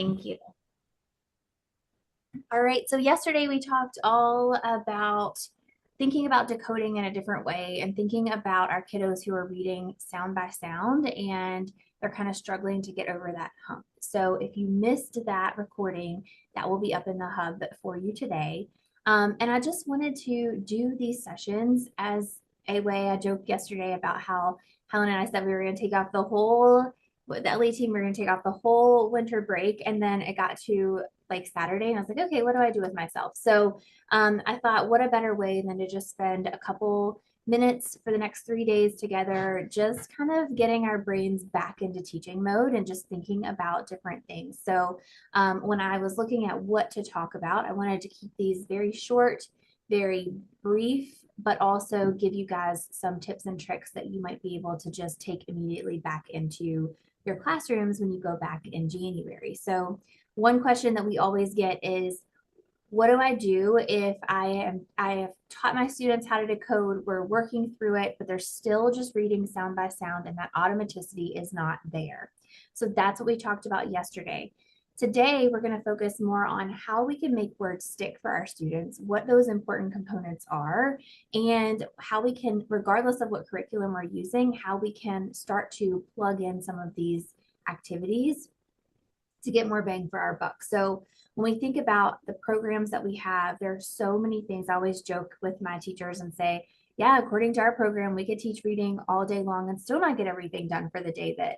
Thank you. All right, so yesterday we talked all about thinking about decoding in a different way and thinking about our kiddos who are reading sound by sound and they're kind of struggling to get over that hump. So if you missed that recording, that will be up in the hub for you today. And I just wanted to do these sessions as a way. I joked yesterday about how Helen and I said we were going to take off the whole, with the LA team, we are going to take off the whole winter break. And then it got to like Saturday, and I was like, okay, what do I do with myself? So I thought, what a better way than to just spend a couple minutes for the next 3 days together, just kind of getting our brains back into teaching mode and just thinking about different things. So when I was looking at what to talk about, I wanted to keep these very short, very brief, but also give you guys some tips and tricks that you might be able to just take immediately back into your classrooms when you go back in January. So one question that we always get is, what do I do if I have taught my students how to decode, we're working through it, but they're still just reading sound by sound and that automaticity is not there. So that's what we talked about yesterday. Today, we're going to focus more on how we can make words stick for our students, what those important components are, and how we can, regardless of what curriculum we're using, how we can start to plug in some of these activities to get more bang for our buck. So when we think about the programs that we have, there are so many things. I always joke with my teachers and say, yeah, according to our program, we could teach reading all day long and still not get everything done for the day that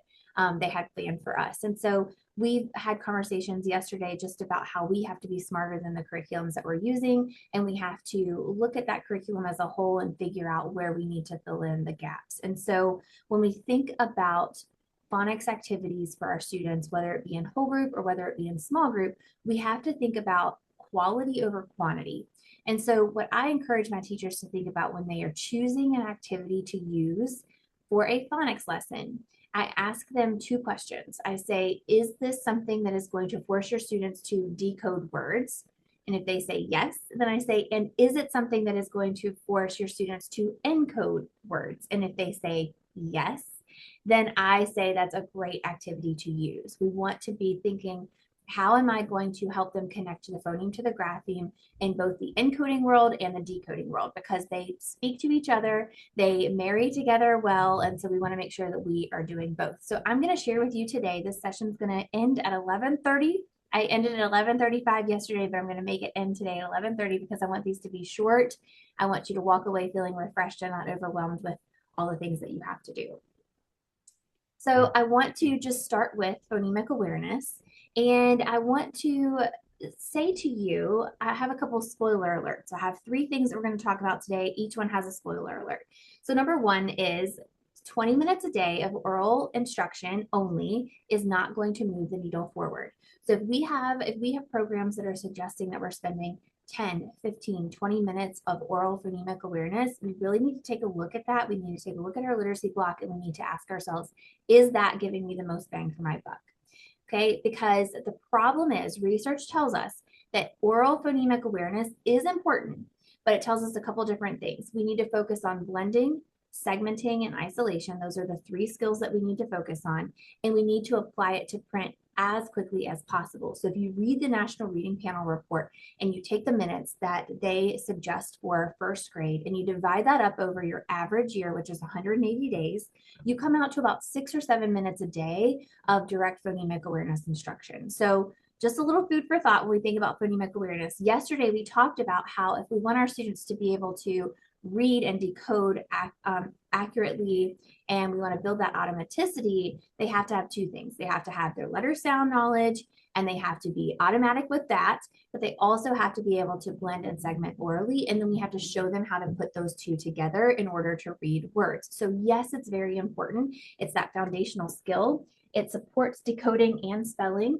they had planned for us. And so we've had conversations yesterday just about how we have to be smarter than the curriculums that we're using, and we have to look at that curriculum as a whole and figure out where we need to fill in the gaps. And so when we think about phonics activities for our students, whether it be in whole group or whether it be in small group, we have to think about quality over quantity. And so, what I encourage my teachers to think about when they are choosing an activity to use for a phonics lesson, I ask them two questions. I say, is this something that is going to force your students to decode words? And if they say yes, then I say, and is it something that is going to force your students to encode words? And if they say yes, then I say that's a great activity to use. We want to be thinking, how am I going to help them connect to the phoneme to the grapheme in both the encoding world and the decoding world, because they speak to each other, they marry together well, and so we want to make sure that we are doing both. So I'm going to share with you today, this session is going to end at 11:30. I ended at 11:35 yesterday, but I'm going to make it end today at 11:30 because I want these to be short. I want you to walk away feeling refreshed and not overwhelmed with all the things that you have to do. So I want to just start with phonemic awareness. And I want to say to you, I have a couple spoiler alerts. I have three things that we're going to talk about today. Each one has a spoiler alert. So number one is 20 minutes a day of oral instruction only is not going to move the needle forward. So if we have programs that are suggesting that we're spending 10, 15, 20 minutes of oral phonemic awareness, we really need to take a look at that. We need to take a look at our literacy block and we need to ask ourselves, is that giving me the most bang for my buck? Okay, because the problem is research tells us that oral phonemic awareness is important, but it tells us a couple different things. We need to focus on blending, segmenting, and isolation. Those are the three skills that we need to focus on, and we need to apply it to print as quickly as possible. So if you read the National Reading Panel report and you take the minutes that they suggest for first grade and you divide that up over your average year, which is 180 days, you come out to about 6 or 7 minutes a day of direct phonemic awareness instruction. So just a little food for thought when we think about phonemic awareness. Yesterday, we talked about how if we want our students to be able to read and decode accurately, and we want to build that automaticity, they have to have two things. They have to have their letter sound knowledge, and they have to be automatic with that, but they also have to be able to blend and segment orally. And then we have to show them how to put those two together in order to read words. So yes, it's very important. It's that foundational skill. It supports decoding and spelling,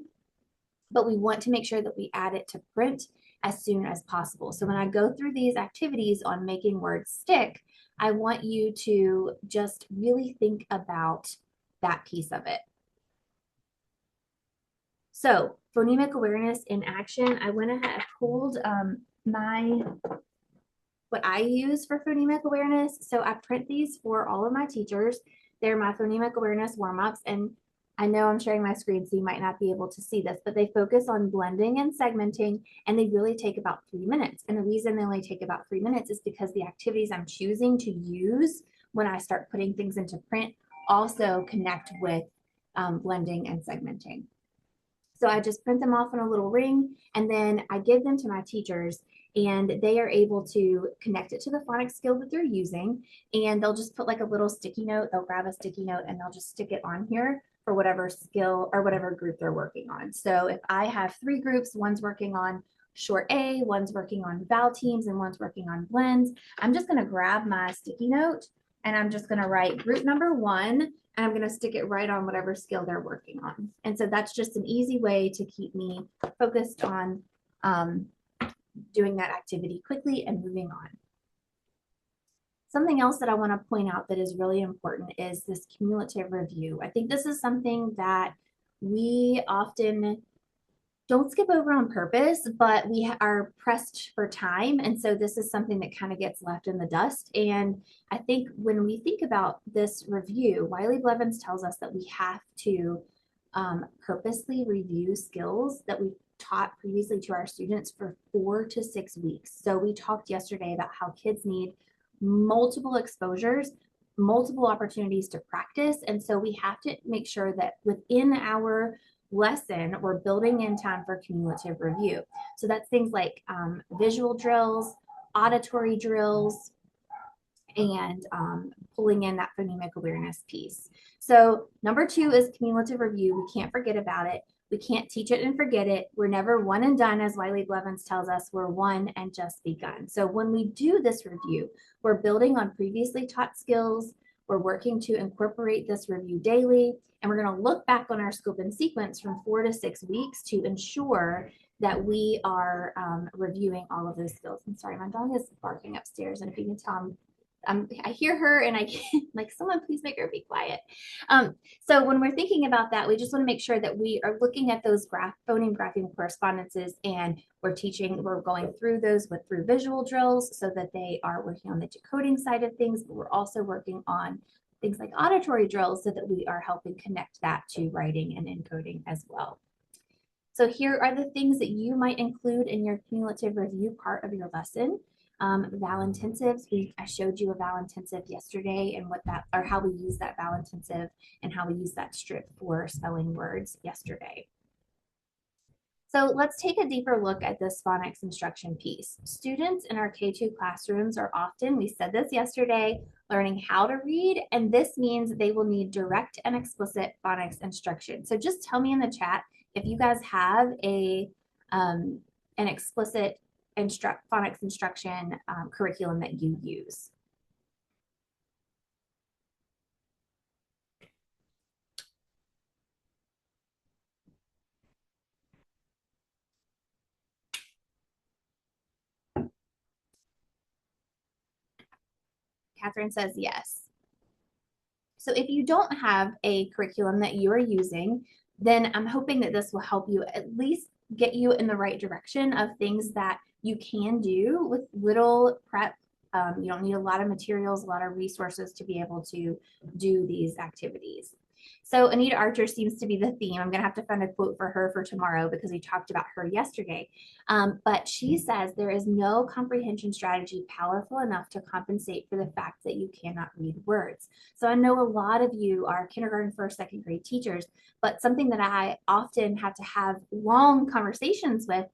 but we want to make sure that we add it to print as soon as possible. So when I go through these activities on making words stick, I want you to just really think about that piece of it. So phonemic awareness in action, I went ahead, I pulled what I use for phonemic awareness. So I print these for all of my teachers. They're my phonemic awareness warm-ups. And I know I'm sharing my screen, so you might not be able to see this, but they focus on blending and segmenting, and they really take about 3 minutes. And the reason they only take about 3 minutes is because the activities I'm choosing to use when I start putting things into print also connect with blending and segmenting. So I just print them off in a little ring, and then I give them to my teachers, and they are able to connect it to the phonics skill that they're using. And they'll just put like a little sticky note. They'll grab a sticky note and they'll just stick it on here for whatever skill or whatever group they're working on. So if I have 3 groups, one's working on short A, one's working on vowel teams, and one's working on blends, I'm just going to grab my sticky note and I'm just going to write group number 1, and I'm going to stick it right on whatever skill they're working on. And so that's just an easy way to keep me focused on doing that activity quickly and moving on. Something else that I want to point out that is really important is this cumulative review. I think this is something that we often don't skip over on purpose, but we are pressed for time. And so this is something that kind of gets left in the dust. And I think when we think about this review, Wiley Blevins tells us that we have to purposely review skills that we've taught previously to our students for 4 to 6 weeks. So we talked yesterday about how kids need multiple exposures, multiple opportunities to practice. And so we have to make sure that within our lesson, we're building in time for cumulative review. So that's things like visual drills, auditory drills, and pulling in that phonemic awareness piece. So number 2 is cumulative review. We can't forget about it. We can't teach it and forget it. We're never one and done, as Wiley Blevins tells us. We're one and just begun. So when we do this review, we're building on previously taught skills. We're working to incorporate this review daily, and we're going to look back on our scope and sequence from 4 to 6 weeks to ensure that we are reviewing all of those skills. I'm sorry, my dog is barking upstairs, and if you can tell, I hear her and I can't, like, someone please make her be quiet. So when we're thinking about that, we just want to make sure that we are looking at those phoneme grapheme correspondences, and we're going through those through visual drills so that they are working on the decoding side of things, but we're also working on things like auditory drills so that we are helping connect that to writing and encoding as well. So here are the things that you might include in your cumulative review part of your lesson. Vowel intensives. I showed you a vowel intensive yesterday and how we use that vowel intensive and how we use that strip for spelling words yesterday. So let's take a deeper look at this phonics instruction piece. Students in our K2 classrooms are often, we said this yesterday, learning how to read, and this means they will need direct and explicit phonics instruction. So just tell me in the chat if you guys have an explicit phonics instruction curriculum that you use. Catherine says yes. So if you don't have a curriculum that you are using, then I'm hoping that this will help you at least get you in the right direction of things that you can do with little prep. You don't need a lot of materials, a lot of resources to be able to do these activities. So Anita Archer seems to be the theme. I'm going to have to find a quote for her for tomorrow because we talked about her yesterday. But she says there is no comprehension strategy powerful enough to compensate for the fact that you cannot read words. So I know a lot of you are kindergarten, first, second grade teachers, but something that I often have to have long conversations with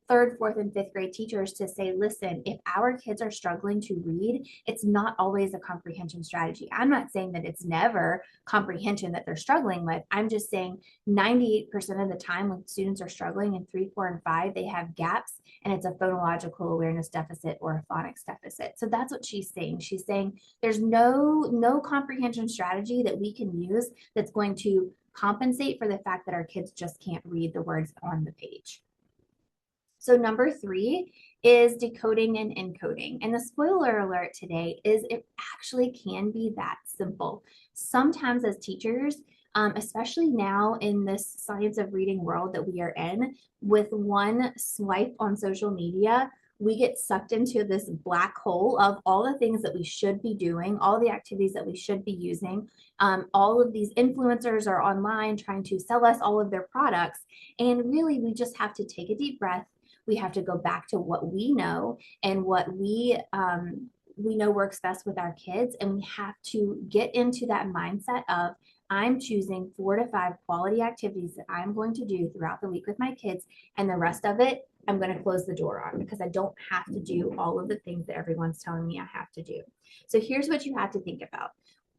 third, fourth, and fifth grade teachers to say, listen, if our kids are struggling to read, it's not always a comprehension strategy. I'm not saying that it's never comprehension that they're struggling with. I'm just saying 98% of the time when students are struggling in 3, 4, and 5, they have gaps, and it's a phonological awareness deficit or a phonics deficit. So that's what she's saying. She's saying there's no comprehension strategy that we can use that's going to compensate for the fact that our kids just can't read the words on the page. So number 3 is decoding and encoding. And the spoiler alert today is it actually can be that simple. Sometimes as teachers, especially now in this science of reading world that we are in, with one swipe on social media, we get sucked into this black hole of all the things that we should be doing, all the activities that we should be using. All of these influencers are online trying to sell us all of their products. And really, we just have to take a deep breath. We have to go back to what we know and what we know works best with our kids. And we have to get into that mindset of, I'm choosing 4 to 5 quality activities that I'm going to do throughout the week with my kids, and the rest of it, I'm going to close the door on because I don't have to do all of the things that everyone's telling me I have to do. So here's what you have to think about.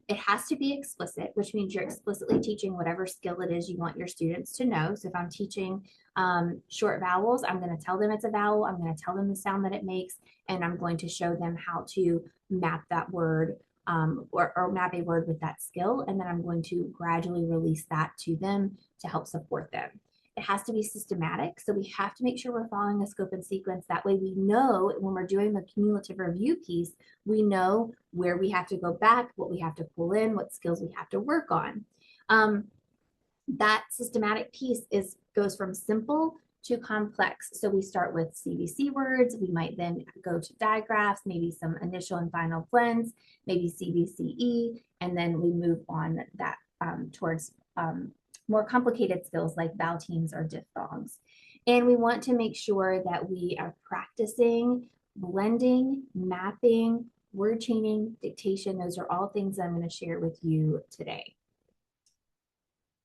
It has to be explicit, which means you're explicitly teaching whatever skill it is you want your students to know. So if I'm teaching short vowels, I'm going to tell them it's a vowel. I'm going to tell them the sound that it makes, and I'm going to show them how to map that word or map a word with that skill. And then I'm going to gradually release that to them to help support them. It has to be systematic. So we have to make sure we're following a scope and sequence. That way we know when we're doing the cumulative review piece, we know where we have to go back, what we have to pull in, what skills we have to work on. That systematic piece goes from simple to complex. So we start with CVC words. We might then go to digraphs, maybe some initial and final blends, maybe CVCE, and then we move on that towards more complicated skills like vowel teams or diphthongs. And we want to make sure that we are practicing blending, mapping, word chaining, dictation. Those are all things I'm going to share with you today.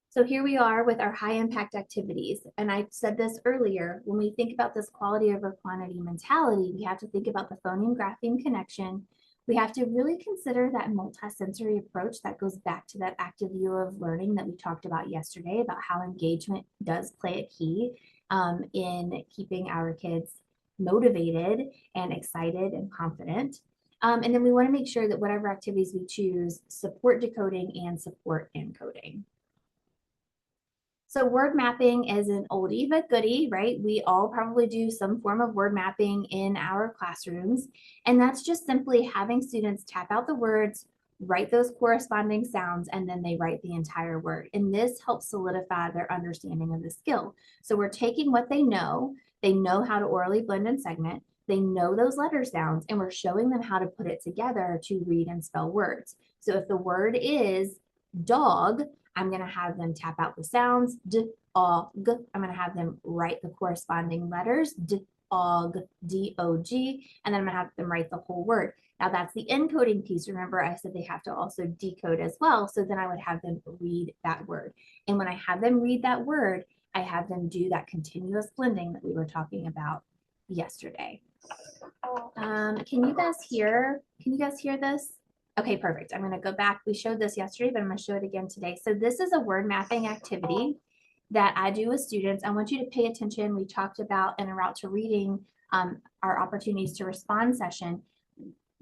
So here we are with our high impact activities. And I said this earlier, when we think about this quality over quantity mentality, we have to think about the phoneme grapheme connection. We have to really consider that multisensory approach that goes back to that active view of learning that we talked about yesterday, about how engagement does play a key in keeping our kids motivated and excited and confident. And then we want to make sure that whatever activities we choose support decoding and support encoding. So word mapping is an oldie but goodie, right? We all probably do some form of word mapping in our classrooms. And that's just simply having students tap out the words, write those corresponding sounds, and then they write the entire word. And this helps solidify their understanding of the skill. So we're taking what they know how to orally blend and segment, they know those letter sounds, and we're showing them how to put it together to read and spell words. So if the word is dog, I'm going to have them tap out the sounds, d, og. I'm going to have them write the corresponding letters, d, og, D-O-G, and then I'm going to have them write the whole word. Now that's the encoding piece. Remember, I said they have to also decode as well. So then I would have them read that word. And when I have them read that word, I have them do that continuous blending that we were talking about yesterday. Can you guys hear this? Okay, perfect. I'm going to go back. We showed this yesterday, but I'm going to show it again today. So this is a word mapping activity that I do with students. I want you to pay attention. We talked about in a route to reading our opportunities to respond session.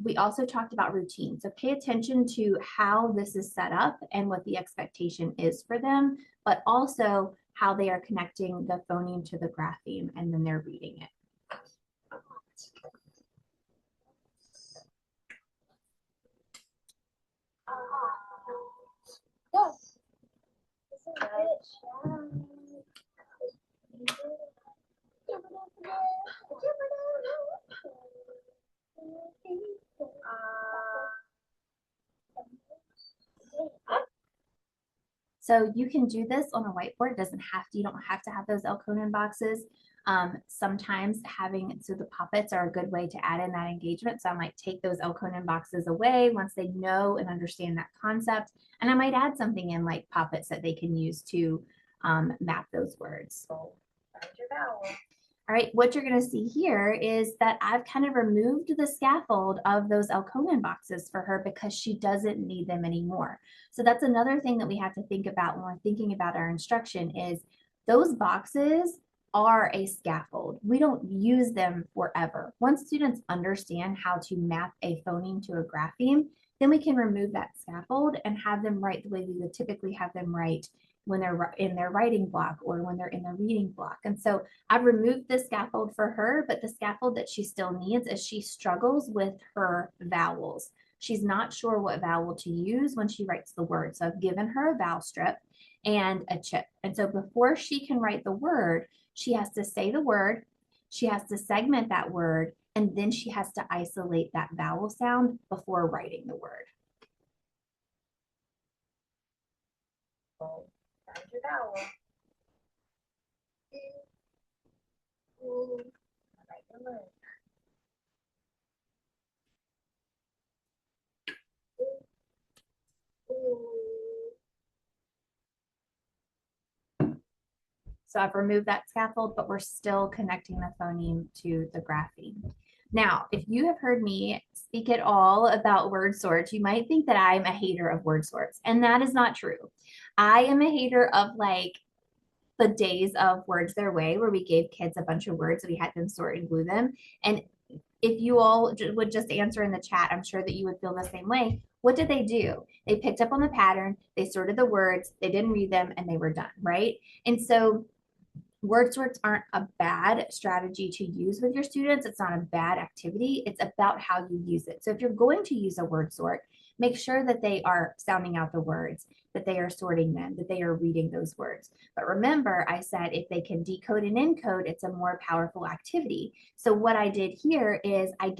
We also talked about routine. So pay attention to how this is set up and what the expectation is for them, but also how they are connecting the phoneme to the grapheme and then they're reading it. So you can do this on a whiteboard. It doesn't have to, you don't have to have those Elkonin boxes. Sometimes so the poppets are a good way to add in that engagement. So I might take those Elkonin boxes away once they know and understand that concept. And I might add something in like poppets that they can use to map those words. All right, what you're going to see here is that I've kind of removed the scaffold of those Elkonin boxes for her because she doesn't need them anymore. So that's another thing that we have to think about when we're thinking about our instruction is those boxes are a scaffold. We don't use them forever. Once students understand how to map a phoneme to a grapheme, then we can remove that scaffold and have them write the way we would typically have them write when they're in their writing block or when they're in their reading block. And so I've removed the scaffold for her, but the scaffold that she still needs is she struggles with her vowels. She's not sure what vowel to use when she writes the word. So I've given her a vowel strip and a chip. And so before she can write the word, she has to say the word, she has to segment that word, and then she has to isolate that vowel sound before writing the word. So, find your vowel. Write the word. So I've removed that scaffold, but we're still connecting the phoneme to the grapheme. Now, if you have heard me speak at all about word sorts, you might think that I'm a hater of word sorts, and that is not true. I am a hater of like the days of words their way, where we gave kids a bunch of words, we had them sort and glue them. And if you all would just answer in the chat, I'm sure that you would feel the same way. What did they do? They picked up on the pattern, they sorted the words, they didn't read them, and they were done, right? And so word sorts aren't a bad strategy to use with your students. It's not a bad activity. It's about how you use it. So if you're going to use a word sort, make sure that they are sounding out the words, that they are sorting them, that they are reading those words. But remember, I said if they can decode and encode, it's a more powerful activity. So what I did here is I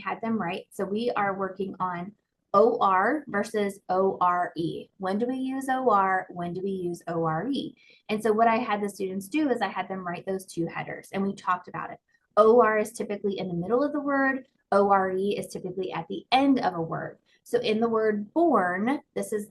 had them write. So we are working on OR versus ORE. When do we use OR? When do we use ORE? And so what I had the students do is I had them write those two headers, and we talked about it. OR is typically in the middle of the word. ORE is typically at the end of a word. So in the word born, this is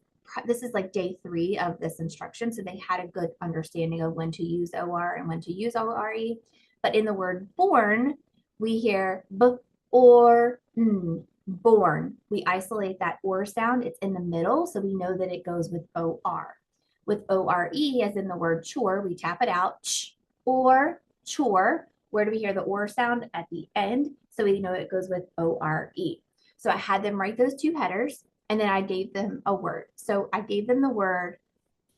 like day 3 of this instruction. So they had a good understanding of when to use OR and when to use ORE. But in the word born, we hear b or n, born. We isolate that or sound. It's in the middle, so we know that it goes with OR. With ORE, as in the word chore, we tap it out, ch, or chore. Where do we hear the or sound? At the end, so we know it goes with ORE. So I had them write those two headers, and then I gave them a word. So I gave them the word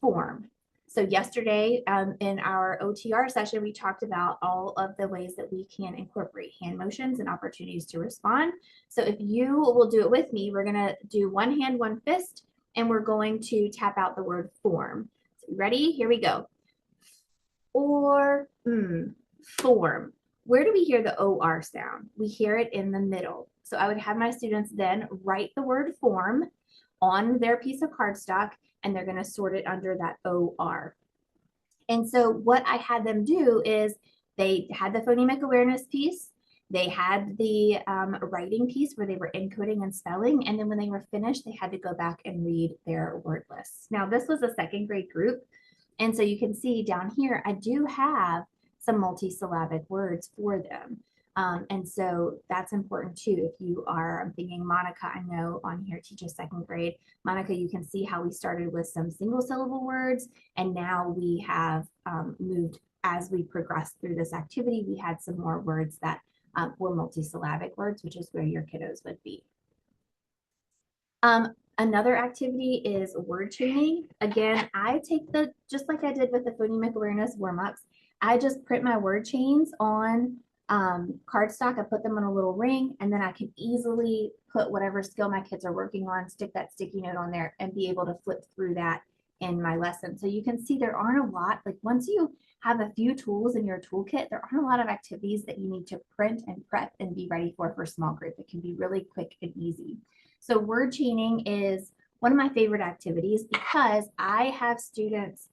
form. So yesterday in our OTR session, we talked about all of the ways that we can incorporate hand motions and opportunities to respond. So if you will do it with me, we're gonna do one hand, one fist, and we're going to tap out the word form. So ready? Here we go. Or, form. Where do we hear the OR sound? We hear it in the middle. So I would have my students then write the word form on their piece of cardstock, and they're going to sort it under that OR. And so what I had them do is they had the phonemic awareness piece, they had the writing piece where they were encoding and spelling, and then when they were finished, they had to go back and read their word lists. Now, this was a second grade group, and so you can see down here, I do have some multisyllabic words for them. And so that's important too. If you are, I'm thinking Monica, I know on here teaches second grade. Monica, you can see how we started with some single syllable words, and now we have moved as we progressed through this activity. We had some more words that were multisyllabic words, which is where your kiddos would be. Another activity is word chaining. Again, I take just like I did with the phonemic awareness warm-ups, I just print my word chains on cardstock. I put them on a little ring, and then I can easily put whatever skill my kids are working on, stick that sticky note on there, and be able to flip through that in my lesson. So you can see there aren't a lot, like once you have a few tools in your toolkit, there aren't a lot of activities that you need to print and prep and be ready for small group. It can be really quick and easy. So word chaining is one of my favorite activities because I have students,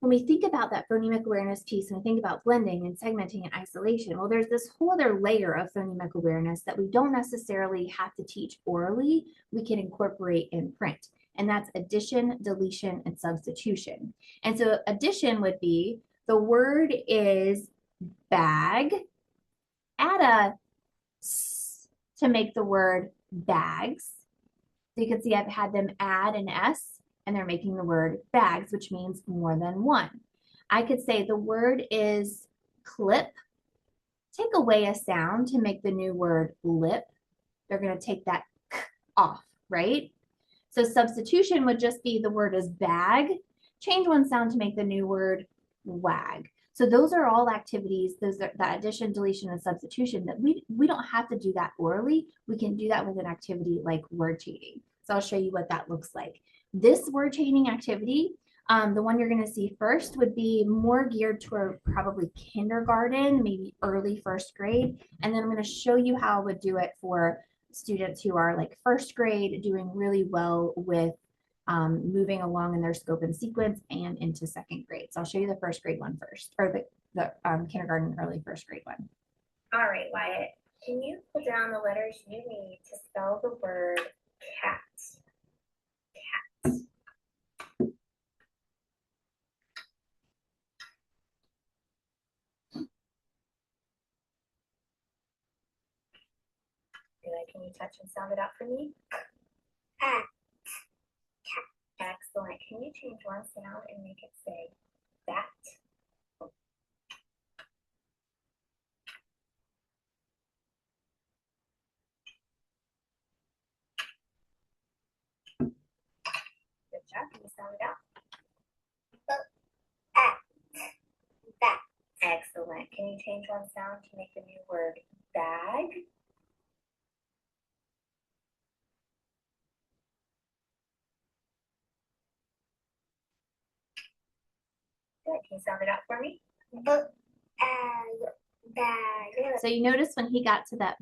when we think about that phonemic awareness piece and we think about blending and segmenting and isolation, well, there's this whole other layer of phonemic awareness that we don't necessarily have to teach orally, we can incorporate in print. And that's addition, deletion, and substitution. And so addition would be, the word is bag, add a s to make the word bags. So you can see I've had them add an S, and they're making the word bags, which means more than one. I could say the word is clip. Take away a sound to make the new word lip. They're going to take that k off, right? So substitution would just be the word is bag. Change one sound to make the new word wag. So those are all activities, those are that addition, deletion, and substitution that we don't have to do that orally. We can do that with an activity like word chaining. So I'll show you what that looks like. This word chaining activity, The one you're going to see first would be more geared toward probably kindergarten, maybe early first grade. And then I'm going to show you how I would do it for students who are like first grade, doing really well with moving along in their scope and sequence and into second grade. So I'll show you the first grade one first, or the kindergarten, early first grade one. All right, Wyatt. Can you put down the letters you need to spell the word cat? Good. Can you touch and sound it out for me? Cat. Excellent. Can you change one sound and make it say that? Good job. Can you sound it out? That. Excellent. Can you change one sound to make the new word bag? Good. Can you sound it out for me? Bag. So you notice when he got to that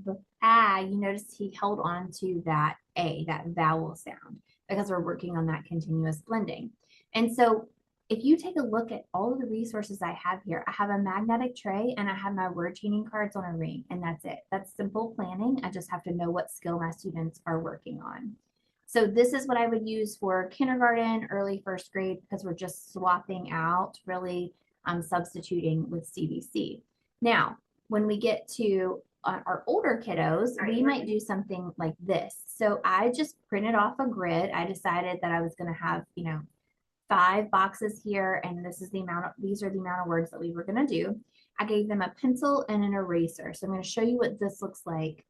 you notice he held on to that A, that vowel sound, because we're working on that continuous blending. And so if you take a look at all of the resources I have here, I have a magnetic tray and I have my word chaining cards on a ring, and that's it. That's simple planning. I just have to know what skill my students are working on. So this is what I would use for kindergarten, early first grade, because we're just swapping out, really substituting with CVC. Now, when we get to our older kiddos, we might do something like this. So I just printed off a grid. I decided that I was going to have, 5 boxes here, and these are the amount of words that we were going to do. I gave them a pencil and an eraser. So I'm going to show you what this looks like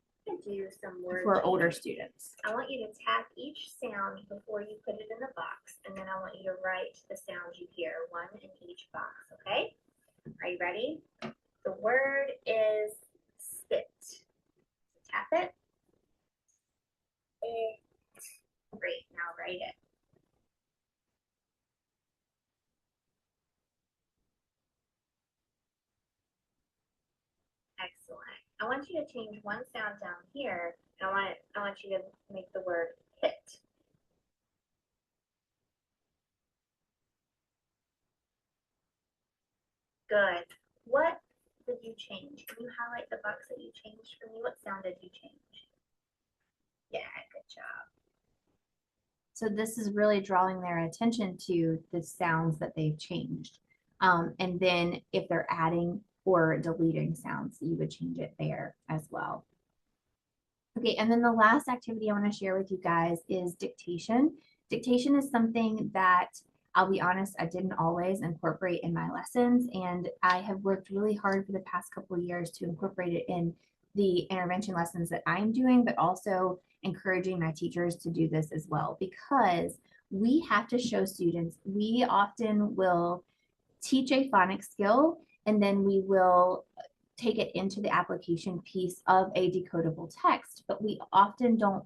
do some words for older students. I want you to tap each sound before you put it in the box, and then I want you to write the sounds you hear, one in each box, okay? Are you ready? The word is spit. Tap it. Great, now write it. Excellent. I want you to change one sound down here, and I want you to make the word hit. Good. What did you change? Can you highlight the box that you changed for me? What sound did you change? Yeah, good job. So this is really drawing their attention to the sounds that they've changed. And then if they're adding or deleting sounds, you would change it there as well. Okay, and then the last activity I want to share with you guys is dictation. Dictation is something that I'll be honest, I didn't always incorporate in my lessons, and I have worked really hard for the past couple of years to incorporate it in the intervention lessons that I'm doing, but also encouraging my teachers to do this as well, because we have to show students, we often will teach a phonics skill and then we will take it into the application piece of a decodable text, but we often don't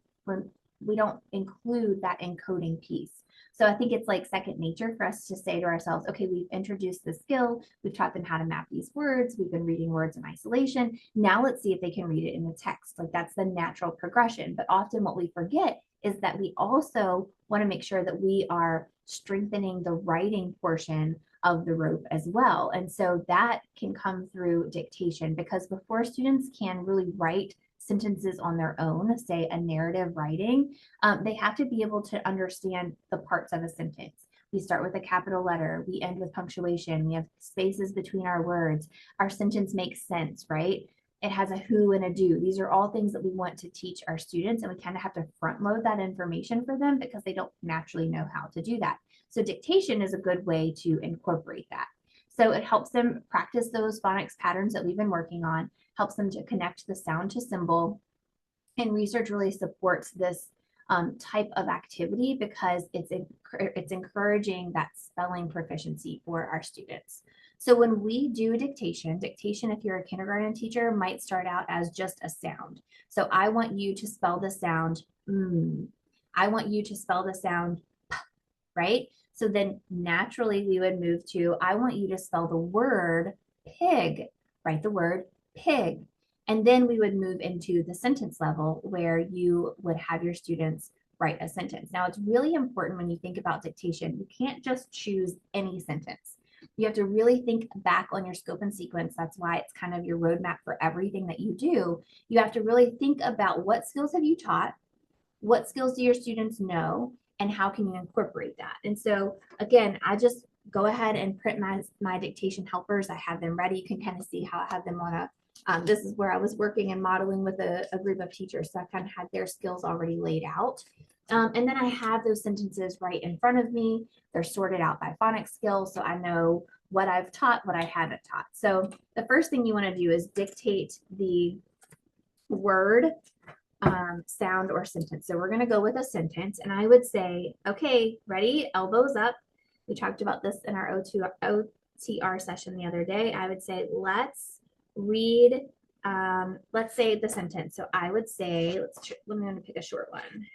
include that encoding piece. So I think it's like second nature for us to say to ourselves, okay, we've introduced the skill, we've taught them how to map these words, we've been reading words in isolation. Now let's see if they can read it in the text. Like that's the natural progression. But often what we forget is that we also want to make sure that we are strengthening the writing portion of the rope as well. And so that can come through dictation, because before students can really write sentences on their own, say a narrative writing, they have to be able to understand the parts of a sentence. We start with a capital letter, we end with punctuation, we have spaces between our words, our sentence makes sense, right? It has a who and a do. These are all things that we want to teach our students, and we kind of have to front load that information for them because they don't naturally know how to do that. So dictation is a good way to incorporate that. So it helps them practice those phonics patterns that we've been working on, helps them to connect the sound to symbol. And research really supports this type of activity because it's encouraging that spelling proficiency for our students. So when we do dictation, if you're a kindergarten teacher, might start out as just a sound. So I want you to spell the sound I want you to spell the sound p, right? So then naturally we would move to, I want you to spell the word pig, write the word pig. And then we would move into the sentence level where you would have your students write a sentence. Now, it's really important when you think about dictation, you can't just choose any sentence. You have to really think back on your scope and sequence. That's why it's kind of your roadmap for everything that you do. You have to really think about what skills have you taught, what skills do your students know, and how can you incorporate that. And so again, I just go ahead and print my dictation helpers. I have them ready. You can kind of see how I have them on a this is where I was working and modeling with a group of teachers. So I kind of had their skills already laid out. And then I have those sentences right in front of me. They're sorted out by phonics skills. So I know what I've taught, what I haven't taught. So the first thing you want to do is dictate the word, sound, or sentence. So we're going to go with a sentence. And I would say, okay, ready, elbows up. We talked about this in our OTR session the other day. I would say, let's read, let's say the sentence. So I would say, let me pick a short one.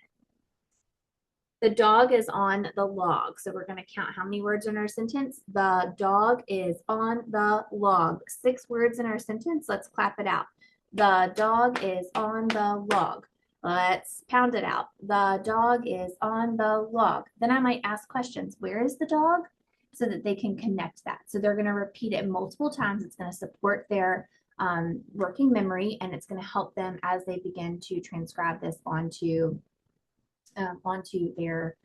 The dog is on the log. So we're going to count how many words in our sentence. The dog is on the log. 6 words in our sentence. Let's clap it out. The dog is on the log. Let's pound it out. The dog is on the log. Then I might ask questions. Where is the dog? So that they can connect that. So they're going to repeat it multiple times. It's going to support their working memory, and it's going to help them as they begin to transcribe this onto their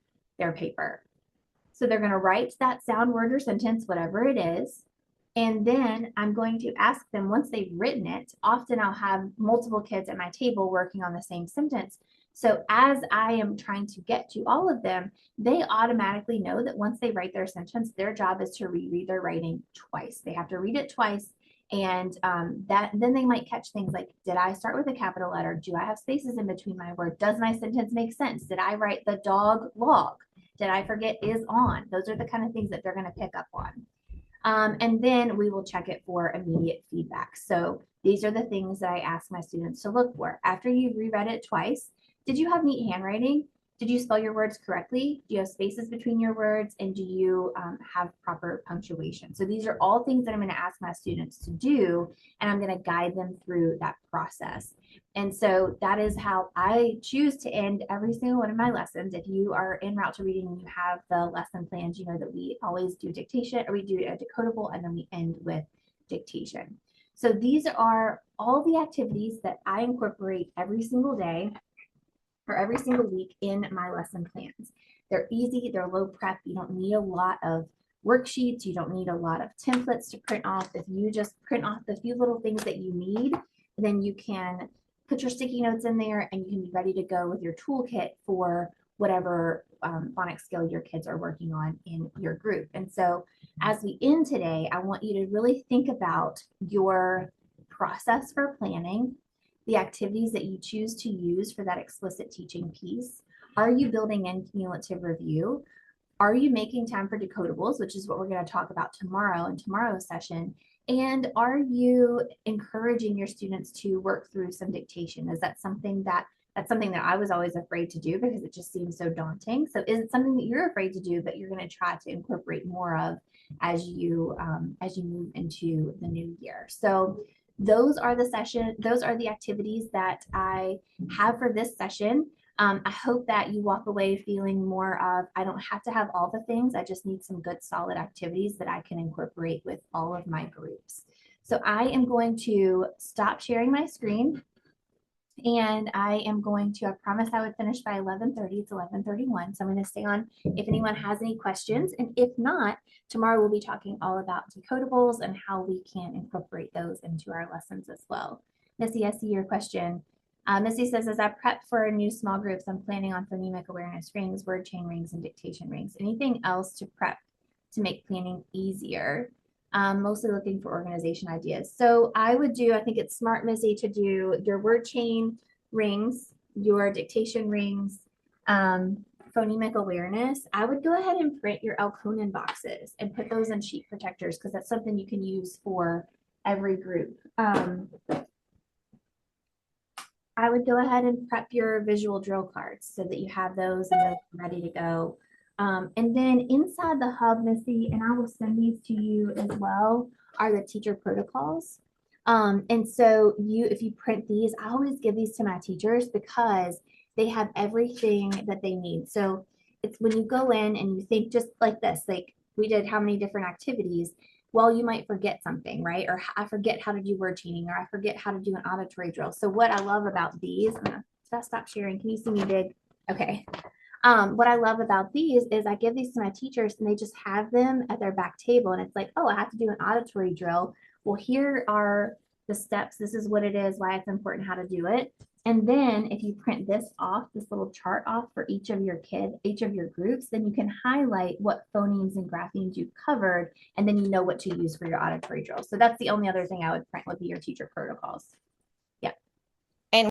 paper. So they're going to write that sound, word, or sentence, whatever it is. And then I'm going to ask them, once they've written it, often I'll have multiple kids at my table working on the same sentence. So as I am trying to get to all of them, they automatically know that once they write their sentence, their job is to reread their writing twice. They have to read it twice. And that then they might catch things like, did I start with a capital letter? Do I have spaces in between my word? Does my sentence make sense? Did I write the dog log? Did I forget is on? Those are the kind of things that they're going to pick up on. And then we will check it for immediate feedback. So these are the things that I ask my students to look for. After you've reread it twice, did you have neat handwriting? Did you spell your words correctly? Do you have spaces between your words? And do you have proper punctuation? So these are all things that I'm going to ask my students to do, and I'm going to guide them through that process. And so that is how I choose to end every single one of my lessons. If you are en route to reading and you have the lesson plans, you know that we always do dictation, or we do a decodable, and then we end with dictation. So these are all the activities that I incorporate every single day or every single week in my lesson plans. They're easy, they're low prep. You don't need a lot of worksheets. You don't need a lot of templates to print off. If you just print off the few little things that you need, then you can put your sticky notes in there and you can be ready to go with your toolkit for whatever phonics skill your kids are working on in your group. And so as we end today, I want you to really think about your process for planning, the activities that you choose to use for that explicit teaching piece. Are you building in cumulative review? Are you making time for decodables, which is what we're going to talk about tomorrow in tomorrow's session? And are you encouraging your students to work through some dictation? Is that something that's something that I was always afraid to do because it just seems so daunting? So is it something that you're afraid to do, but you're going to try to incorporate more of as you move into the new year? So those are the activities that I have for this session. I hope that you walk away feeling more of, I don't have to have all the things. I just need some good, solid activities that I can incorporate with all of my groups. So I am going to stop sharing my screen. And I am going to, I promised I would finish by 11:30. It's 11:31. So I'm going to stay on if anyone has any questions. And if not, tomorrow we'll be talking all about decodables and how we can incorporate those into our lessons as well. Missy, I see your question. Missy says, as I prep for new small groups, I'm planning on phonemic awareness rings, word chain rings, and dictation rings. Anything else to prep to make planning easier? Mostly looking for organization ideas. So I think it's smart, Missy, to do your word chain rings, your dictation rings, phonemic awareness. I would go ahead and print your Elkonin boxes and put those in sheet protectors because that's something you can use for every group. I would go ahead and prep your visual drill cards so that you have those and those ready to go And then inside the hub, Missy, and I will send these to you as well, are the teacher protocols. And so if you print these, I always give these to my teachers because they have everything that they need. So it's when you go in and you think just like this, like we did how many different activities. Well, you might forget something, right? Or I forget how to do word chaining, or I forget how to do an auditory drill. So what I love about these, did I stop sharing? Can you see me big? Okay. What I love about these is I give these to my teachers and they just have them at their back table. And it's like, oh, I have to do an auditory drill. Well, here are the steps. This is what it is, why it's important how to do it. And then if you print this off, this little chart off for each of your each of your groups, then you can highlight what phonemes and graphemes you've covered, and then you know what to use for your auditory drill. So that's the only other thing I would print would be your teacher protocols.